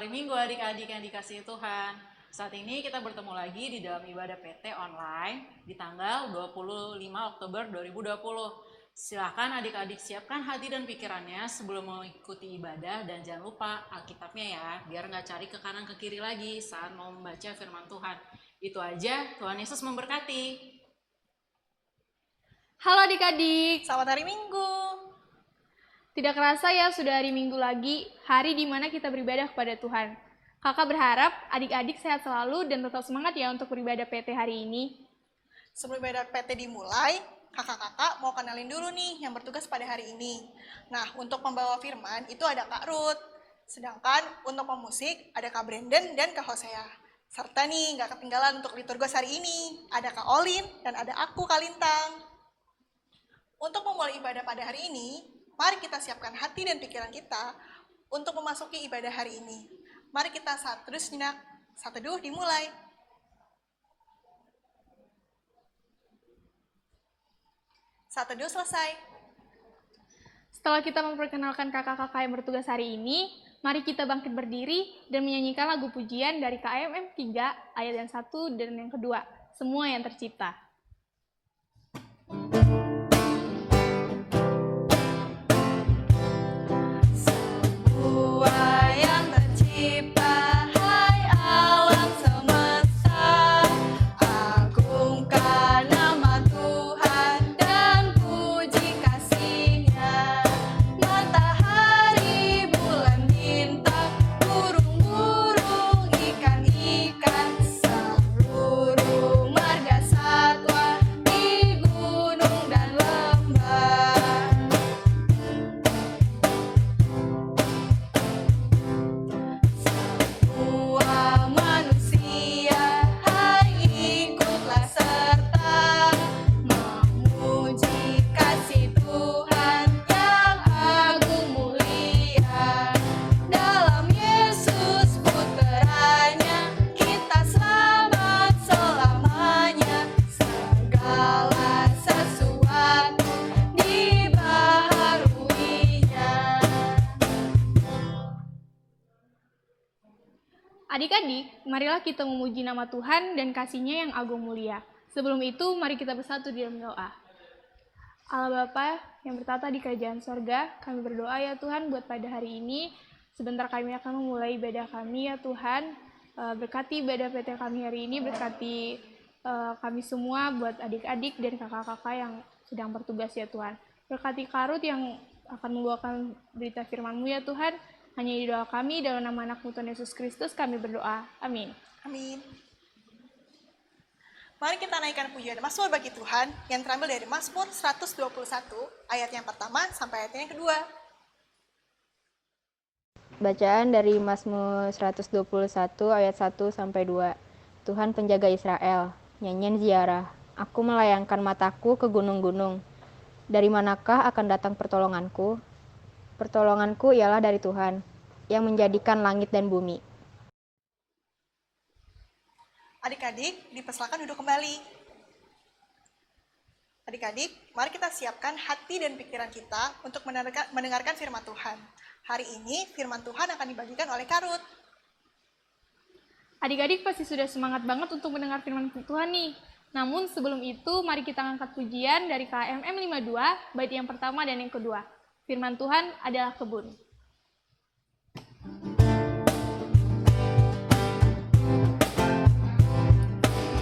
hari Minggu adik-adik yang dikasihi Tuhan. Saat ini kita bertemu lagi di dalam ibadah PT online di tanggal 25 Oktober 2020. Silakan adik-adik siapkan hati dan pikirannya sebelum mengikuti ibadah dan jangan lupa Alkitabnya ya, biar nggak cari ke kanan ke kiri lagi saat mau membaca firman Tuhan. Itu aja, Tuhan Yesus memberkati. Halo adik-adik, Selamat hari Minggu. tidak kerasa ya sudah hari Minggu lagi, hari di mana kita beribadah kepada Tuhan. Kakak berharap adik-adik sehat selalu dan tetap semangat ya untuk beribadah PT hari ini. Sebelum ibadah PT dimulai, kakak-kakak mau kenalin dulu nih yang bertugas pada hari ini. Nah, untuk membawa firman itu ada Kak Ruth. Sedangkan untuk pemusik ada Kak Brandon dan Kak Hosea. Serta nih gak ketinggalan untuk liturgos hari ini, ada Kak Olin dan ada aku Kak Lintang. Untuk memulai ibadah pada hari ini, mari kita siapkan hati dan pikiran kita untuk memasuki ibadah hari ini. Mari kita saat terus nyenyak, saat teduh dimulai. Saat teduh selesai. Setelah kita memperkenalkan kakak-kakak yang bertugas hari ini, mari kita bangkit berdiri dan menyanyikan lagu pujian dari KMM 3 ayat yang 1 dan yang kedua, Semua yang Tercipta. Adik-adik, marilah kita memuji nama Tuhan dan kasih-Nya yang agung mulia. Sebelum itu, mari kita bersatu di dalam doa. Allah Bapa yang bertata di kerajaan sorga, kami berdoa ya Tuhan buat pada hari ini. Sebentar kami akan memulai ibadah kami ya Tuhan. Berkati ibadah PT kami hari ini, berkati kami semua buat adik-adik dan kakak-kakak yang sedang bertugas ya Tuhan. Berkati Karut yang akan membawakan berita firman-Mu ya Tuhan. Hanya di doa kami, dalam nama anak-Mu Tuhan Yesus Kristus kami berdoa. Amin. Amin. Mari kita naikkan pujian Mazmur bagi Tuhan yang terambil dari Mazmur 121 ayat yang pertama sampai ayat yang kedua. Bacaan dari Mazmur 121 ayat 1 sampai 2. Tuhan penjaga Israel, nyanyian ziarah. Aku melayangkan mataku ke gunung-gunung. Dari manakah akan datang pertolonganku? Pertolonganku ialah dari Tuhan, yang menjadikan langit dan bumi. Adik-adik, dipersilakan duduk kembali. Adik-adik, mari kita siapkan hati dan pikiran kita untuk mendengarkan firman Tuhan. Hari ini, firman Tuhan akan dibagikan oleh Karut. Adik-adik pasti sudah semangat banget untuk mendengar firman Tuhan nih. Namun sebelum itu, mari kita angkat pujian dari KMM 52, bait yang pertama dan yang kedua. Firman Tuhan adalah kebun.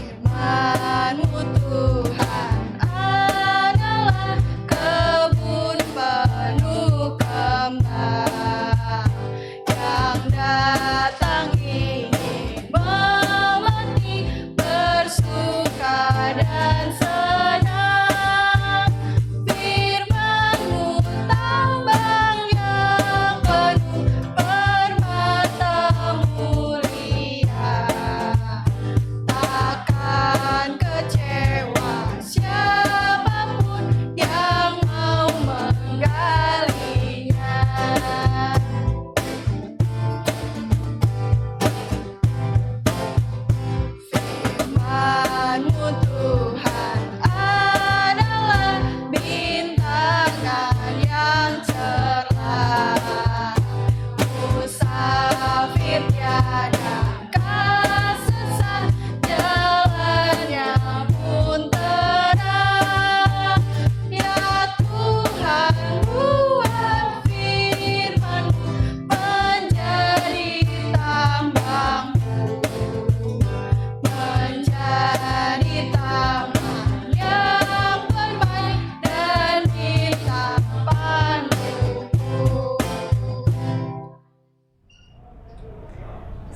Firman-Mu Tuhan adalah kebun penuh kembang yang datang ingin memetik bersuka dan senang. Firman-Mu tambang yang penuh permata mulia. Takkan kecewa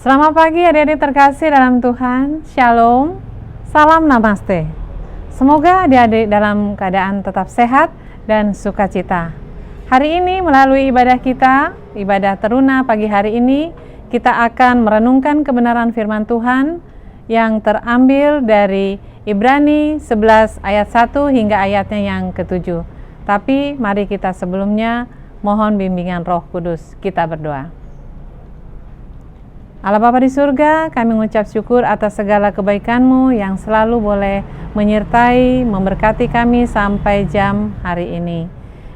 Selamat pagi adik-adik terkasih dalam Tuhan. Shalom, salam namaste. Semoga adik-adik dalam keadaan tetap sehat dan sukacita. Hari ini melalui ibadah kita, ibadah teruna pagi hari ini, kita akan merenungkan kebenaran firman Tuhan yang terambil dari Ibrani 11 ayat 1 hingga ayatnya yang ke-7. Tapi mari kita sebelumnya mohon bimbingan Roh Kudus. Kita berdoa. Allah Bapa di surga, kami mengucap syukur atas segala kebaikan-Mu yang selalu boleh menyertai, memberkati kami sampai jam hari ini.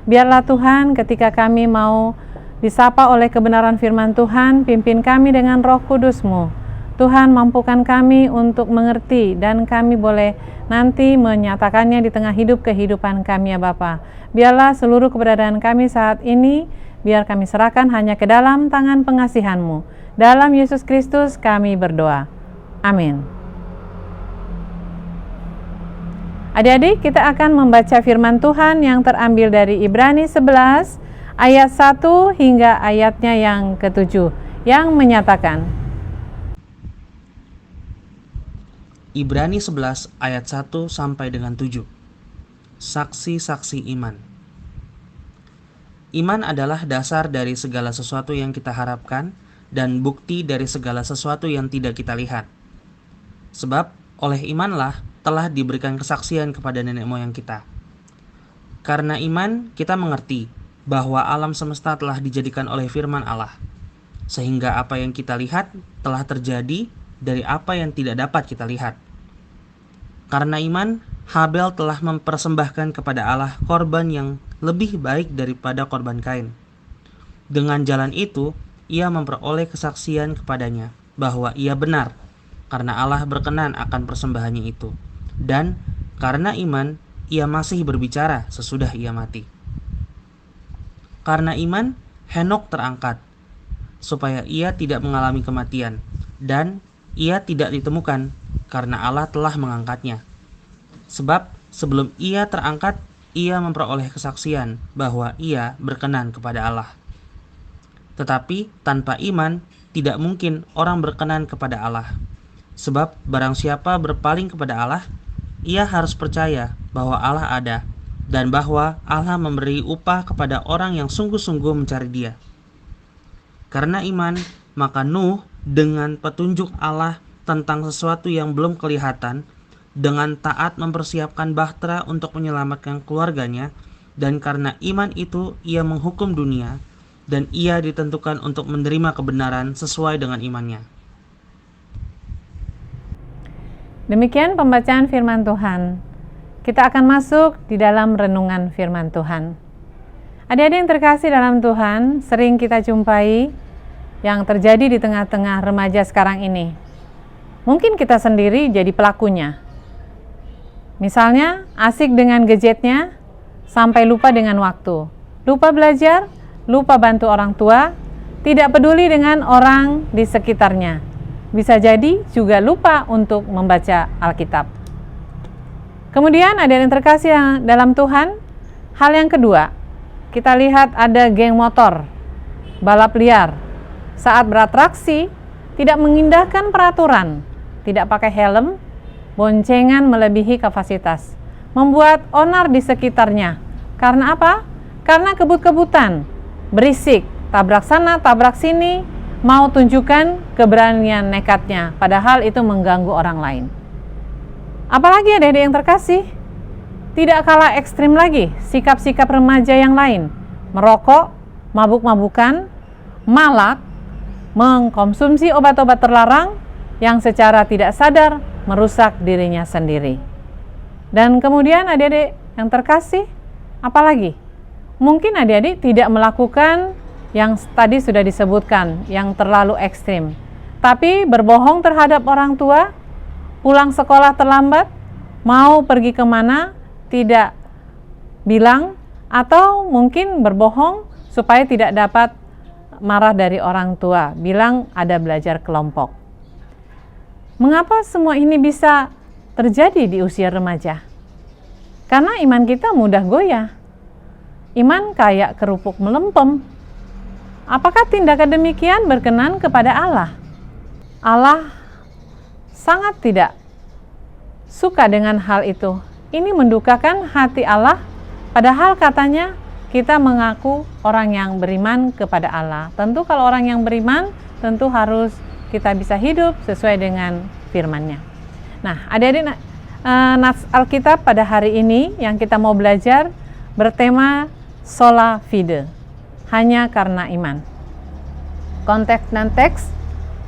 Biarlah Tuhan ketika kami mau disapa oleh kebenaran firman Tuhan, pimpin kami dengan Roh Kudus-Mu. Tuhan, mampukan kami untuk mengerti dan kami boleh nanti menyatakannya di tengah hidup kehidupan kami ya Bapa. Biarlah seluruh keberadaan kami saat ini, biar kami serahkan hanya ke dalam tangan pengasihan-Mu. Dalam Yesus Kristus kami berdoa. Amin. Adik-adik, kita akan membaca firman Tuhan yang terambil dari Ibrani 11 ayat 1 hingga ayatnya yang ke-7 yang menyatakan. Ibrani 11 ayat 1 sampai dengan 7. Saksi-saksi iman. Iman adalah dasar dari segala sesuatu yang kita harapkan dan bukti dari segala sesuatu yang tidak kita lihat. Sebab oleh imanlah telah diberikan kesaksian kepada nenek moyang kita. Karena iman kita mengerti bahwa alam semesta telah dijadikan oleh firman Allah, sehingga apa yang kita lihat telah terjadi dari apa yang tidak dapat kita lihat. Karena iman, Habel telah mempersembahkan kepada Allah korban yang lebih baik daripada korban Kain. Dengan jalan itu, ia memperoleh kesaksian kepadanya bahwa ia benar, karena Allah berkenan akan persembahannya itu. Dan karena iman, ia masih berbicara sesudah ia mati. Karena iman, Henok terangkat, supaya ia tidak mengalami kematian, dan ia tidak ditemukan, karena Allah telah mengangkatnya. Sebab sebelum ia terangkat, ia memperoleh kesaksian bahwa ia berkenan kepada Allah. Tetapi tanpa iman, tidak mungkin orang berkenan kepada Allah. Sebab barang siapa berpaling kepada Allah, ia harus percaya bahwa Allah ada, dan bahwa Allah memberi upah kepada orang yang sungguh-sungguh mencari Dia. Karena iman, maka Nuh dengan petunjuk Allah tentang sesuatu yang belum kelihatan, dengan taat mempersiapkan bahtera untuk menyelamatkan keluarganya, dan karena iman itu ia menghukum dunia, dan ia ditentukan untuk menerima kebenaran sesuai dengan imannya. Demikian pembacaan firman Tuhan. Kita akan masuk di dalam renungan firman Tuhan. Adik-adik yang terkasih dalam Tuhan, sering kita jumpai yang terjadi di tengah-tengah remaja sekarang ini. Mungkin kita sendiri jadi pelakunya. Misalnya, asik dengan gadgetnya sampai lupa dengan waktu. Lupa belajar, lupa bantu orang tua, tidak peduli dengan orang di sekitarnya. Bisa jadi juga lupa untuk membaca Alkitab. Kemudian ada yang terkasih dalam Tuhan, hal yang kedua, kita lihat ada geng motor, balap liar. Saat beratraksi, tidak mengindahkan peraturan, tidak pakai helm, boncengan melebihi kapasitas, membuat onar di sekitarnya. Karena apa? Karena kebut-kebutan, berisik, tabrak sana, tabrak sini, mau tunjukkan keberanian nekatnya, padahal itu mengganggu orang lain. Apalagi adik-adik yang terkasih, tidak kalah ekstrim lagi sikap-sikap remaja yang lain, merokok, mabuk-mabukan, malak, mengkonsumsi obat-obat terlarang yang secara tidak sadar merusak dirinya sendiri. Dan kemudian adik-adik yang terkasih, apalagi? Mungkin adik-adik tidak melakukan yang tadi sudah disebutkan, yang terlalu ekstrim. Tapi berbohong terhadap orang tua, pulang sekolah terlambat, mau pergi kemana, tidak bilang, atau mungkin berbohong supaya tidak dapat marah dari orang tua, bilang ada belajar kelompok. Mengapa semua ini bisa terjadi di usia remaja? Karena iman kita mudah goyah. Iman kayak kerupuk melempem. Apakah tindakan demikian berkenan kepada Allah? Allah sangat tidak suka dengan hal itu. Ini mendukakan hati Allah, padahal katanya kita mengaku orang yang beriman kepada Allah. Tentu kalau orang yang beriman, tentu harus kita bisa hidup sesuai dengan firman-Nya. Nah, adik-adik, nats Alkitab pada hari ini yang kita mau belajar bertema sola fide, hanya karena iman. Konteks dan teks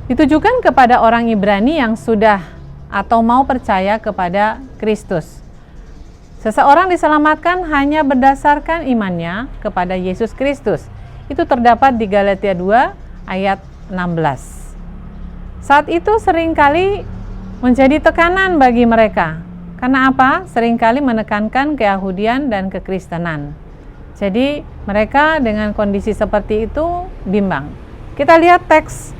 ditujukan kepada orang Ibrani yang sudah atau mau percaya kepada Kristus. Seseorang diselamatkan hanya berdasarkan imannya kepada Yesus Kristus. Itu terdapat di Galatia 2 ayat 16. Saat itu seringkali menjadi tekanan bagi mereka. Karena apa? Seringkali menekankan keyahudian dan kekristenan. Jadi mereka dengan kondisi seperti itu bimbang. Kita lihat teks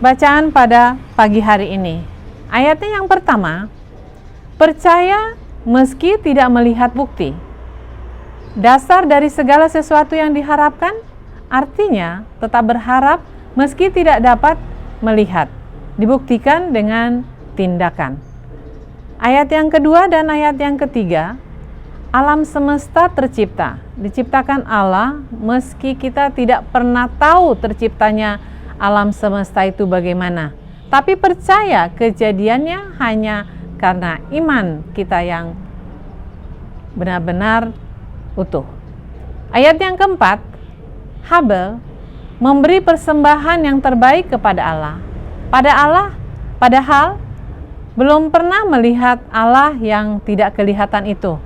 bacaan pada pagi hari ini. Ayatnya yang pertama, percaya meski tidak melihat bukti. Dasar dari segala sesuatu yang diharapkan, artinya tetap berharap meski tidak dapat melihat. Dibuktikan dengan tindakan. Ayat yang kedua dan ayat yang ketiga, alam semesta tercipta. Diciptakan Allah meski kita tidak pernah tahu terciptanya alam semesta itu bagaimana. Tapi percaya kejadiannya hanya karena iman kita yang benar-benar utuh. Ayat yang keempat, Habel memberi persembahan yang terbaik kepada Allah. Padahal belum pernah melihat Allah yang tidak kelihatan itu.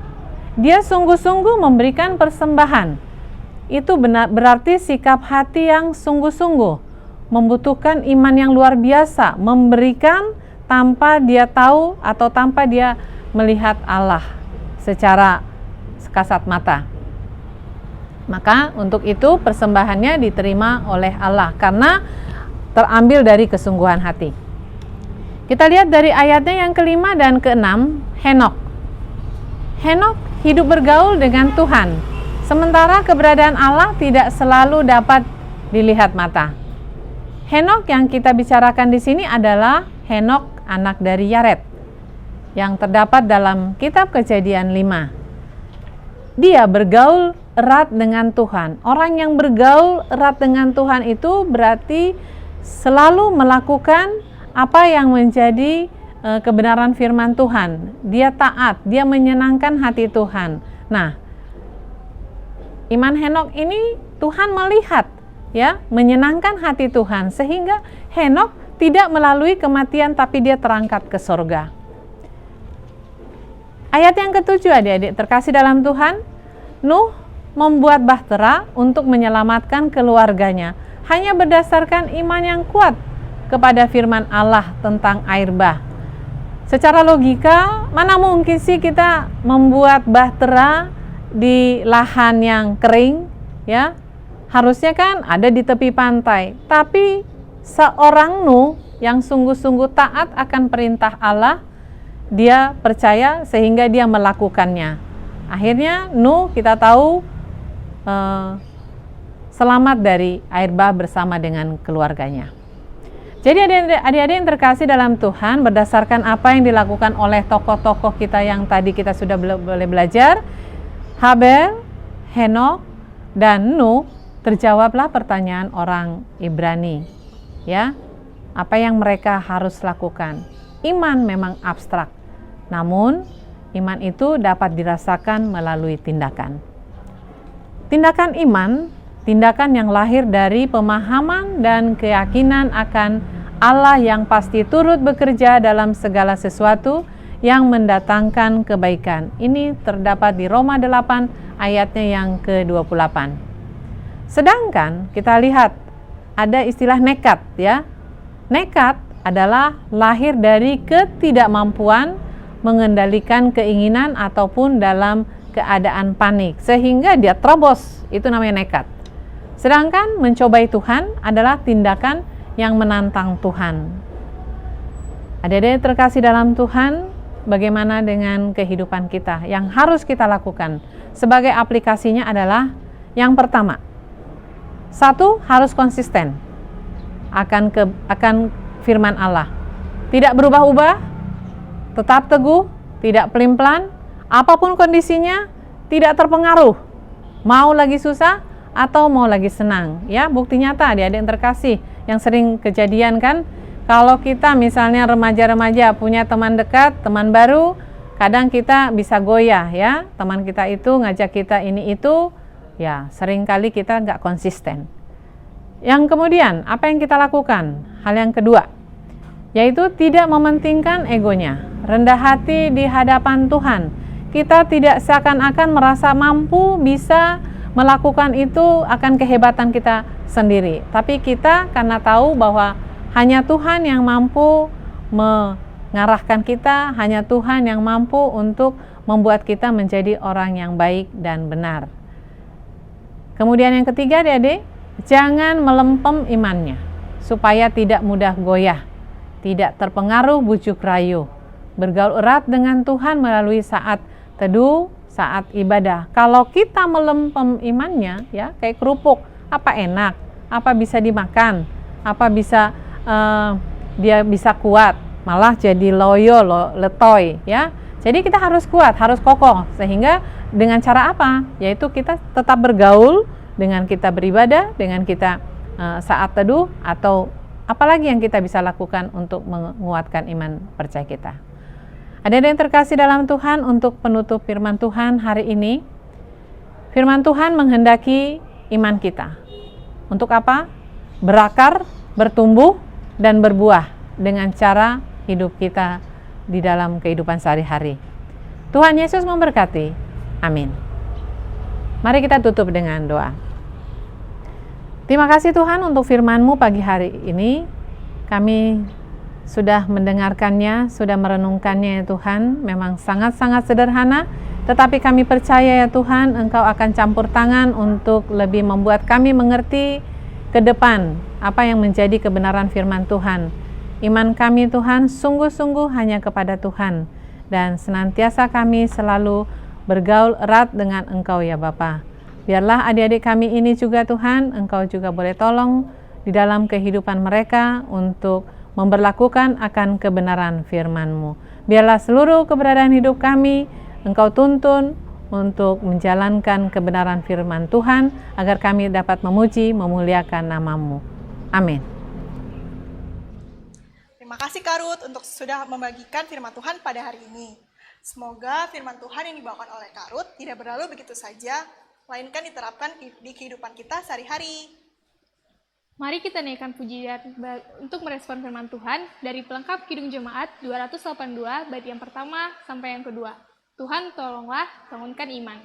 Dia sungguh-sungguh memberikan persembahan. Itu berarti sikap hati yang sungguh-sungguh, membutuhkan iman yang luar biasa, memberikan tanpa dia tahu atau tanpa dia melihat Allah secara kasat mata. Maka untuk itu persembahannya diterima oleh Allah karena terambil dari kesungguhan hati. Kita lihat dari ayatnya yang kelima dan keenam, Henok. Henok hidup bergaul dengan Tuhan, sementara keberadaan Allah tidak selalu dapat dilihat mata. Henok yang kita bicarakan di sini adalah Henok anak dari Yared yang terdapat dalam kitab Kejadian 5. Dia bergaul erat dengan Tuhan. Orang yang bergaul erat dengan Tuhan itu berarti selalu melakukan apa yang menjadi kebenaran firman Tuhan. Dia taat, dia menyenangkan hati Tuhan. Nah, iman Henok ini Tuhan melihat, ya, menyenangkan hati Tuhan sehingga Henok tidak melalui kematian tapi dia terangkat ke sorga. Ayat yang ketujuh, adik-adik terkasih dalam Tuhan, Nuh membuat bahtera untuk menyelamatkan keluarganya hanya berdasarkan iman yang kuat kepada firman Allah tentang air bah. Secara logika, mana mungkin sih kita membuat bahtera di lahan yang kering, ya? Harusnya kan ada di tepi pantai. Tapi seorang Nuh yang sungguh-sungguh taat akan perintah Allah, dia percaya sehingga dia melakukannya. Akhirnya Nuh kita tahu selamat dari air bah bersama dengan keluarganya. Jadi adik-adik yang terkasih dalam Tuhan, berdasarkan apa yang dilakukan oleh tokoh-tokoh kita yang tadi kita sudah boleh belajar, Habel, Henok, dan Nuh, terjawablah pertanyaan orang Ibrani. Ya, apa yang mereka harus lakukan? Iman memang abstrak, namun iman itu dapat dirasakan melalui tindakan. Tindakan iman, tindakan yang lahir dari pemahaman dan keyakinan akan Allah yang pasti turut bekerja dalam segala sesuatu yang mendatangkan kebaikan. Ini terdapat di Roma 8 ayatnya yang ke-28. Sedangkan kita lihat ada istilah nekat, ya. Nekat adalah lahir dari ketidakmampuan mengendalikan keinginan ataupun dalam keadaan panik sehingga dia terobos, itu namanya nekat. Sedangkan mencobai Tuhan adalah tindakan yang menantang Tuhan. Adik-adik terkasih dalam Tuhan, bagaimana dengan kehidupan kita? Yang harus kita lakukan sebagai aplikasinya adalah yang pertama, satu, harus konsisten akan firman Allah. Tidak berubah-ubah, tetap teguh, tidak pelin-pelan, apapun kondisinya, tidak terpengaruh. Mau lagi susah atau mau lagi senang. Ya, bukti nyata adik-adik yang terkasih yang sering kejadian kan, kalau kita misalnya remaja-remaja punya teman dekat, teman baru, kadang kita bisa goyah ya. Teman kita itu ngajak kita ini itu, ya seringkali kita nggak konsisten. Yang kemudian, apa yang kita lakukan? Hal yang kedua, yaitu tidak mementingkan egonya, rendah hati di hadapan Tuhan. Kita tidak seakan-akan merasa mampu bisa melakukan itu akan kehebatan kita sendiri. Tapi kita karena tahu bahwa hanya Tuhan yang mampu mengarahkan kita, hanya Tuhan yang mampu untuk membuat kita menjadi orang yang baik dan benar. Kemudian yang ketiga, adik-adik, jangan melempem imannya supaya tidak mudah goyah, tidak terpengaruh bujuk rayu, bergaul erat dengan Tuhan melalui saat teduh, saat ibadah. Kalau kita melempem imannya, ya kayak kerupuk, apa enak, apa bisa dimakan, apa bisa dia bisa kuat, malah jadi loyo, letoy, ya. Jadi kita harus kuat, harus kokoh, sehingga dengan cara apa? Yaitu kita tetap bergaul, dengan kita beribadah, dengan kita saat teduh, atau apalagi yang kita bisa lakukan untuk menguatkan iman percaya kita. Ada yang terkasih dalam Tuhan, untuk penutup firman Tuhan hari ini, firman Tuhan menghendaki iman kita. Untuk apa? Berakar, bertumbuh, dan berbuah dengan cara hidup kita di dalam kehidupan sehari-hari. Tuhan Yesus memberkati. Amin. Mari kita tutup dengan doa. Terima kasih Tuhan untuk firman-Mu pagi hari ini. Kami sudah mendengarkannya, sudah merenungkannya ya Tuhan. Memang sangat-sangat sederhana, tetapi kami percaya ya Tuhan, Engkau akan campur tangan untuk lebih membuat kami mengerti ke depan apa yang menjadi kebenaran firman Tuhan. Iman kami Tuhan sungguh-sungguh hanya kepada Tuhan, dan senantiasa kami selalu bergaul erat dengan Engkau ya Bapa. Biarlah adik-adik kami ini juga Tuhan, Engkau juga boleh tolong di dalam kehidupan mereka untuk memberlakukan akan kebenaran firman-Mu. Biarlah seluruh keberadaan hidup kami Engkau tuntun untuk menjalankan kebenaran firman Tuhan, agar kami dapat memuji, memuliakan nama-Mu. Amin. Terima kasih Kak Ruth untuk sudah membagikan firman Tuhan pada hari ini. Semoga firman Tuhan yang dibawakan oleh Kak Ruth tidak berlalu begitu saja, melainkan diterapkan di kehidupan kita sehari-hari. Mari kita naikkan pujian untuk merespon firman Tuhan dari pelengkap Kidung Jemaat 282 bait yang pertama sampai yang kedua. Tuhan tolonglah bangunkan iman.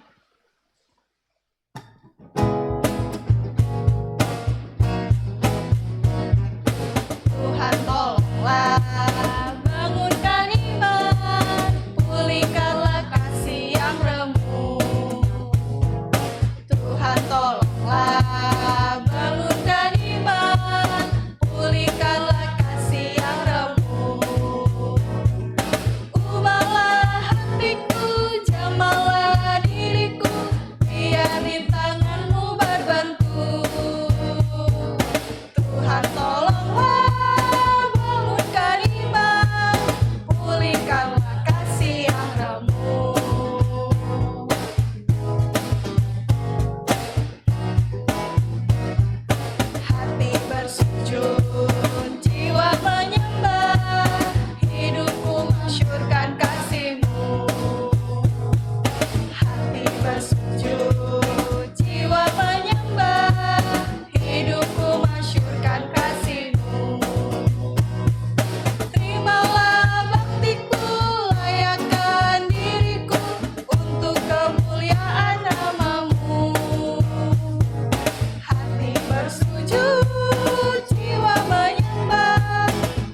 Tuhan tolonglah bangunkan iman, pulihkanlah kasih yang remuk. Tuhan tolonglah bangunkan iman, pulihkanlah kasih yang remuk. Ubahlah hatiku, jamahlah diriku, biar rintangan-Mu berbentuk. Tuhan tolonglah bangunkan iman, pulihkanlah kasih yang remuk. Hati bersujud, jiwa menyembah, hidupku masyurkan kasih-Mu. Hati bersujud, jiwa menyembah, hidupku masyurkan kasih-Mu. Terimalah baktiku, layakkan diriku untuk kemuliaan nama-Mu. Hati bersujud, jiwa menyembah,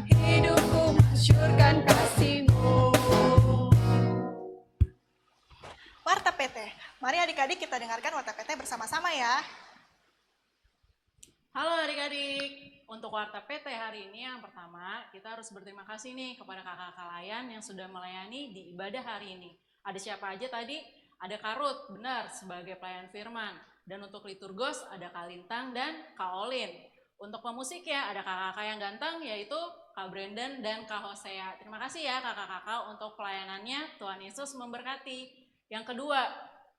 hidupku masyurkan kasih-Mu. Warta PT. Mari adik-adik kita dengarkan Warta PT bersama-sama ya. Halo adik-adik, untuk Warta PT hari ini yang pertama, kita harus berterima kasih nih kepada kakak-kakak layan yang sudah melayani di ibadah hari ini. Ada siapa aja tadi? Ada Kak Ruth, benar, sebagai pelayan firman. Dan untuk liturgos ada Kak Lintang dan Kak Olin. Untuk pemusik ya, ada kakak-kakak yang ganteng, yaitu Kak Brandon, dan Kak Hosea. Terima kasih ya kakak-kakak untuk pelayanannya. Tuhan Yesus memberkati. Yang kedua,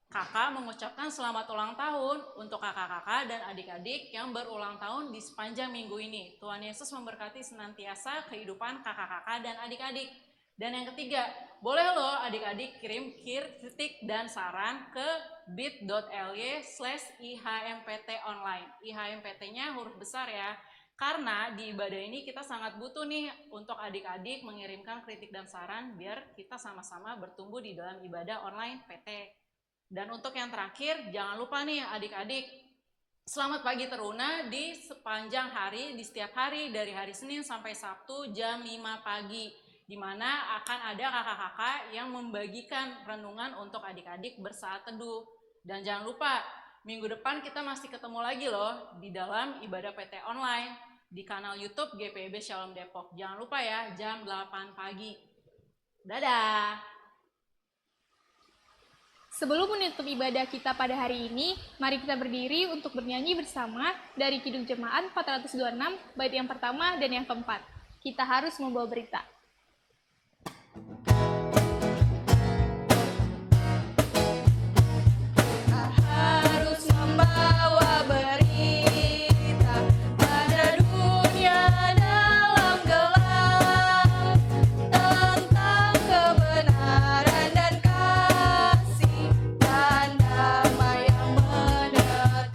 kakak mengucapkan selamat ulang tahun untuk kakak-kakak dan adik-adik yang berulang tahun di sepanjang minggu ini. Tuhan Yesus memberkati senantiasa kehidupan kakak-kakak dan adik-adik. Dan yang ketiga, boleh loh adik-adik kirim kritik dan saran ke bit.ly/ihmpt-online. IHMPT-nya huruf besar ya. Karena di ibadah ini kita sangat butuh nih untuk adik-adik mengirimkan kritik dan saran biar kita sama-sama bertumbuh di dalam ibadah online PT. Dan untuk yang terakhir, jangan lupa nih adik-adik, selamat pagi teruna di sepanjang hari, di setiap hari dari hari Senin sampai Sabtu jam 5 pagi. Di mana akan ada kakak-kakak yang membagikan renungan untuk adik-adik bersaat teduh. Dan jangan lupa, minggu depan kita masih ketemu lagi loh di dalam ibadah PT online di kanal YouTube GPIB Shalom Depok. Jangan lupa ya, jam 8 pagi. Dadah! Sebelum menutup ibadah kita pada hari ini, mari kita berdiri untuk bernyanyi bersama dari Kidung Jemaat 426, bait yang pertama dan yang keempat. Kita harus membawa berita. Harus membawa berita pada dunia dalam gelap tentang kebenaran dan kasih dan damai yang menetap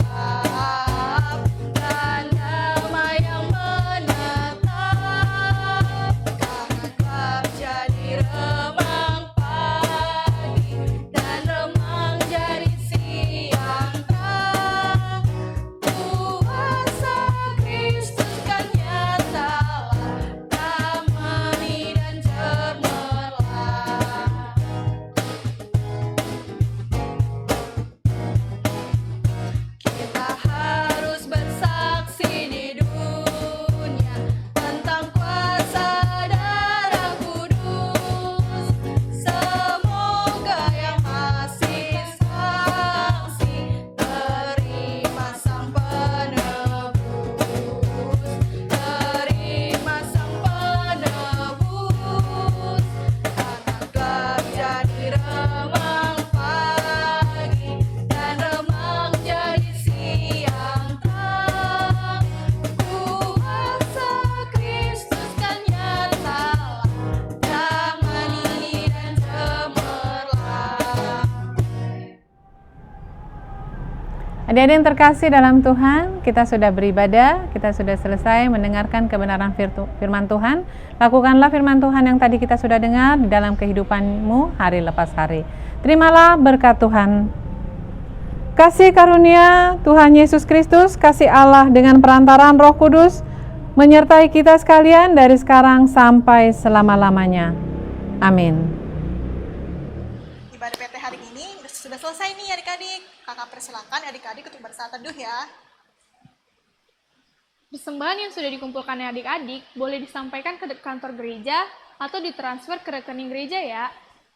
dan damai yang menetap karena gelap jadi remang pagi dan remang jadi siang terang. Kuasa Kristus kan nyatalah damai dan cemerlang. Kita harus bersaksi di dunia tentang kuasa darah kudus. Semoga yang masih saksi terima sang penebus, terima sang penebus. Karena gelap jadi remang pagi dan remang jadi siang terang. Kuasa Kristus kan nyatalah damai dan cemerlang. Adik-adik yang terkasih dalam Tuhan, kita sudah beribadah, kita sudah selesai mendengarkan kebenaran firman Tuhan. Lakukanlah firman Tuhan yang tadi kita sudah dengar di dalam kehidupanmu hari lepas hari. Terimalah berkat Tuhan. Kasih karunia Tuhan Yesus Kristus, kasih Allah dengan perantaraan Roh Kudus, menyertai kita sekalian dari sekarang sampai selama-lamanya. Amin. Ibadah PT hari ini sudah selesai nih adik-adik. Kakak persilakan adik-adik untuk bersaat teduh ya. Persembahan yang sudah dikumpulkan adik-adik boleh disampaikan ke kantor gereja atau ditransfer ke rekening gereja ya.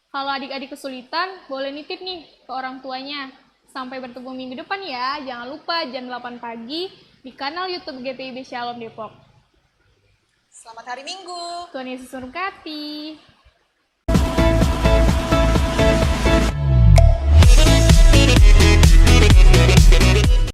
Kalau adik-adik kesulitan, boleh nitip nih ke orang tuanya. Sampai bertemu minggu depan ya. Jangan lupa jam 8 pagi di kanal YouTube GPIB Shalom Depok. Selamat hari Minggu. Tuhan Yesus memberkati.